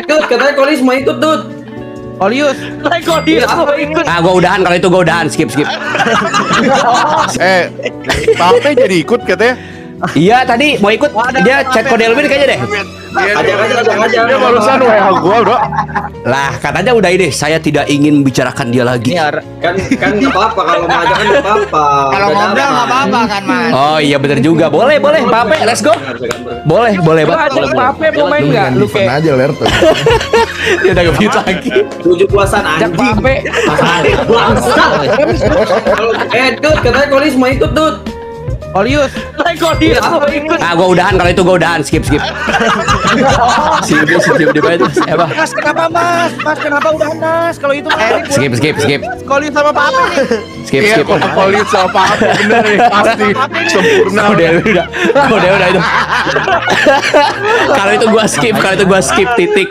Dut, katanya Kolis mau ikut, Dut. Olius. Gua udahan kalau itu gua udahan. Skip. Pape jadi ikut katanya. Iya tadi mau ikut. Dia chat kode Elvin kayaknya deh. Ajak aja. Dia barusan WA gua, Bro. Lah katanya udah ini. Saya tidak ingin membicarakan dia lagi. Kan nggak apa-apa kalau mau ajak kan nggak apa-apa. Kalau Udah ngobrol dapat. nggak apa-apa kan, Mas. Oh iya bener juga. Boleh Pape. Let's go. Boleh banget. Ajak Pape mau main nggak? Lu kayak aja ler tuh. Dia udah nge-mute lagi. 17-an ajak anjing. Pape. Bangsat. Dut, katanya Kolis mau ikut, Dut. Olius. Gua udahan kalau itu gua udahan. Skip. Sip di bawah itu. Apa? Mas, kenapa Mas? Mas, kenapa udah Mas? Kalau itu Mas. Skip. Olius sama Pak Ape nih. Skip. Kolis sama Pape bener nih pasti sempurna. Udah itu. Kalau itu gua skip titik.